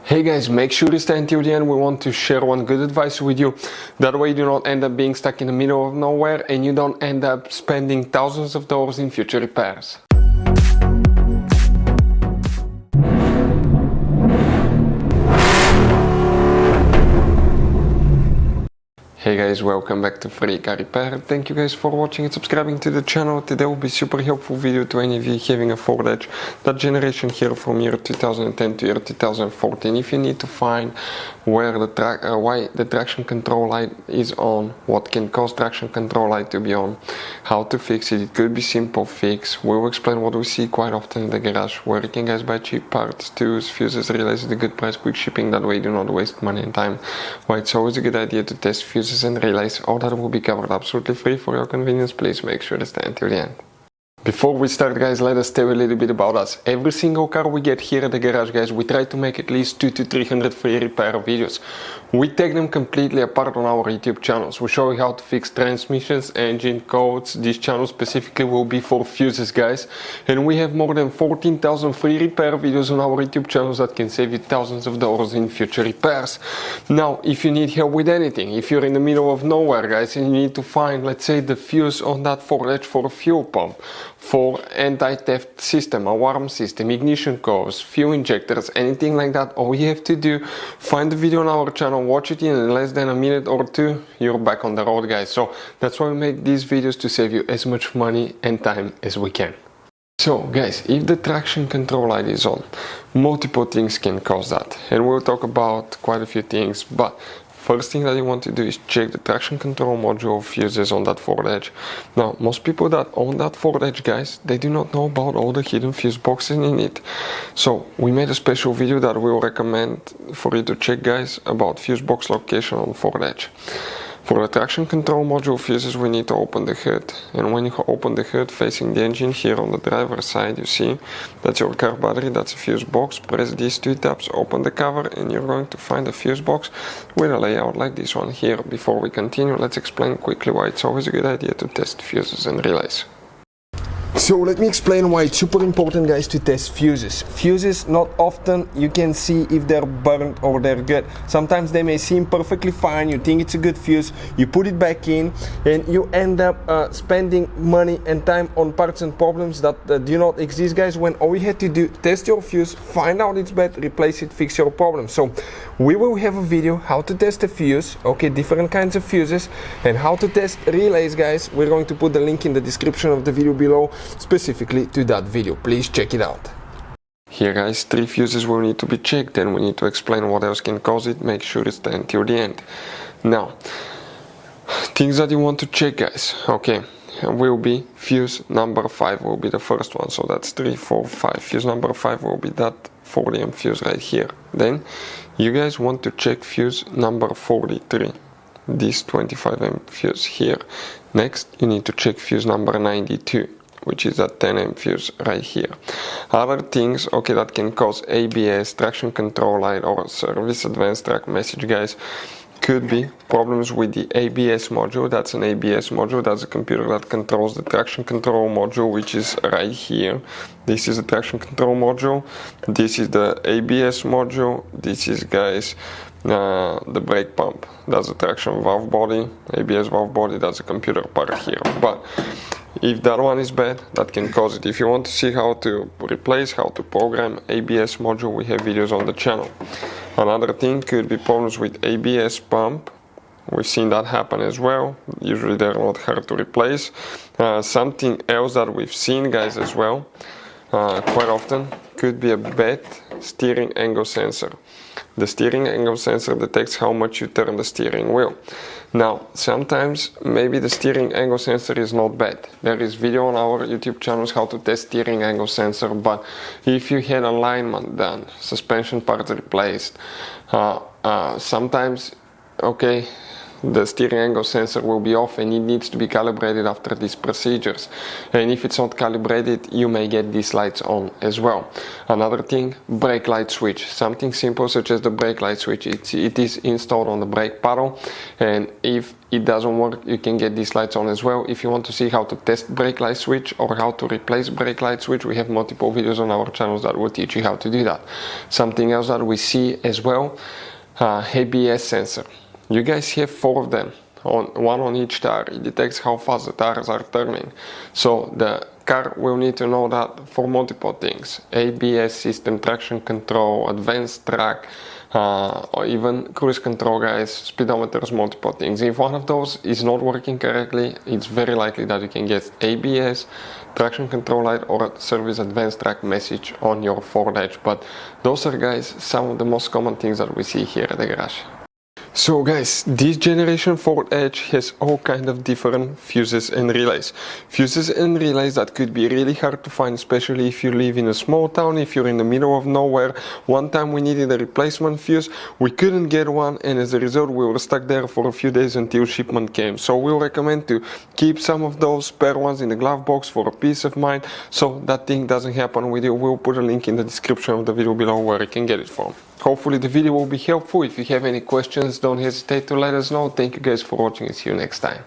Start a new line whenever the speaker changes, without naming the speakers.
Hey guys, make sure to stay until the end. We want to share one good advice with you. That way you do not end up being stuck in the middle of nowhere and you don't end up spending thousands of dollars in future repairs. Hey guys, welcome back to Free Car Repair. Thank you guys for watching and subscribing to the channel. Today will be super helpful video to any of you having a Ford Edge, that generation here from year 2010 to year 2014. If you need to find where why the traction control light is on, what can cause traction control light to be on, how to fix it. It could be simple fix. We will explain what we see quite often in the garage, where you can guys buy cheap parts, tools, fuses, relays at a good price, quick shipping. That way you do not waste money and time. Why it's always a good idea to test fuses and relays. All that will be covered absolutely free for your convenience. Please make sure to stay until the end. Before we start, guys, let us tell you a little bit about us. Every single car we get here at the garage, guys, we try to make at least 200 to 300 free repair videos. We take them completely apart on our YouTube channels. We show you how to fix transmissions, engine codes. This channel specifically will be for fuses, guys. And we have more than 14,000 free repair videos on our YouTube channels that can save you thousands of dollars in future repairs. Now, if you need help with anything, if you're in the middle of nowhere, guys, and you need to find, let's say, the fuse on that Ford Edge for a fuel pump, for anti-theft system, alarm system, ignition codes, fuel injectors, anything like that, all you have to do, find the video on our channel, watch it in less than a minute or two, you're back on the road, guys. So that's why we make these videos, to save you as much money and time as we can. So guys, if the traction control light is on, multiple things can cause that, and we'll talk about quite a few things, but first thing that you want to do is check the traction control module fuses on that Ford Edge. Now, most people that own that Ford Edge, guys, they do not know about all the hidden fuse boxes in it. So we made a special video that we will recommend for you to check, guys, about fuse box location on Ford Edge. For the traction control module fuses, we need to open the hood, and when you open the hood facing the engine, here on the driver's side, you see that's your car battery, that's a fuse box. Press these two tabs, open the cover, and you're going to find a fuse box with a layout like this one here. Before we continue, let's explain quickly why it's always a good idea to test fuses and relays. So let me explain why it's super important, guys, to test fuses. Fuses, not often you can see if they're burnt or they're good. Sometimes they may seem perfectly fine, you think it's a good fuse, you put it back in, and you end up spending money and time on parts and problems that do not exist, guys, when all you had to do, test your fuse, find out it's bad, replace it, fix your problem. So we will have a video how to test a fuse, okay, different kinds of fuses, and how to test relays, guys. We're going to put the link in the description of the video below, specifically to that video. Please check it out. Here, guys, 3 fuses will need to be checked, and we need to explain what else can cause it. Make sure to stay until the end. Now, things that you want to check, guys, okay, will be fuse number 5 will be the first one. So that's 3, 4, 5. Fuse number 5 will be that 40 fuse right here. Then you guys want to check fuse number 43, this 25 fuse here. Next, you need to check fuse number 92, which is that 10 fuse right here. Other things, okay, that can cause ABS, traction control light, or service advanced track message, guys, could be problems with the ABS module. That's an ABS module, that's a computer that controls the traction control module, which is right here. This is the traction control module, this is the ABS module, this is, guys, the brake pump, that's the traction valve body, ABS valve body, that's a computer part here. But if that one is bad, that can cause it. If you want to see how to replace, how to program ABS module, we have videos on the channel. Another thing could be problems with ABS pump. We've seen that happen as well. Usually they're not hard to replace. Something else that we've seen, guys, as well, quite often, could be a bad steering angle sensor. The steering angle sensor detects how much you turn the steering wheel. Now, sometimes maybe the steering angle sensor is not bad. There is video on our YouTube channels how to test steering angle sensor, but if you had alignment done, suspension parts replaced, sometimes, okay, the steering angle sensor will be off and it needs to be calibrated after these procedures. And if it's not calibrated, you may get these lights on as well. Another thing, brake light switch. Something simple such as the brake light switch. It is installed on the brake paddle, and if it doesn't work, you can get these lights on as well. If you want to see how to test brake light switch or how to replace brake light switch, we have multiple videos on our channels that will teach you how to do that. Something else that we see as well, ABS sensor. You guys have 4 of them, one on each tire. It detects how fast the tires are turning. So the car will need to know that for multiple things: ABS system, traction control, advanced track, or even cruise control, guys, speedometers, multiple things. If one of those is not working correctly, it's very likely that you can get ABS, traction control light, or service advanced track message on your Ford Edge. But those are, guys, some of the most common things that we see here at the garage. So guys, this generation Ford Edge has all kind of different fuses and relays. Fuses and relays that could be really hard to find, especially if you live in a small town, if you're in the middle of nowhere. One time we needed a replacement fuse, we couldn't get one, and as a result we were stuck there for a few days until shipment came. So we'll recommend to keep some of those spare ones in the glove box for a peace of mind, so that thing doesn't happen with you. We'll put a link in the description of the video below where you can get it from. Hopefully the video will be helpful. If you have any questions, don't hesitate to let us know. Thank you guys for watching and see you next time.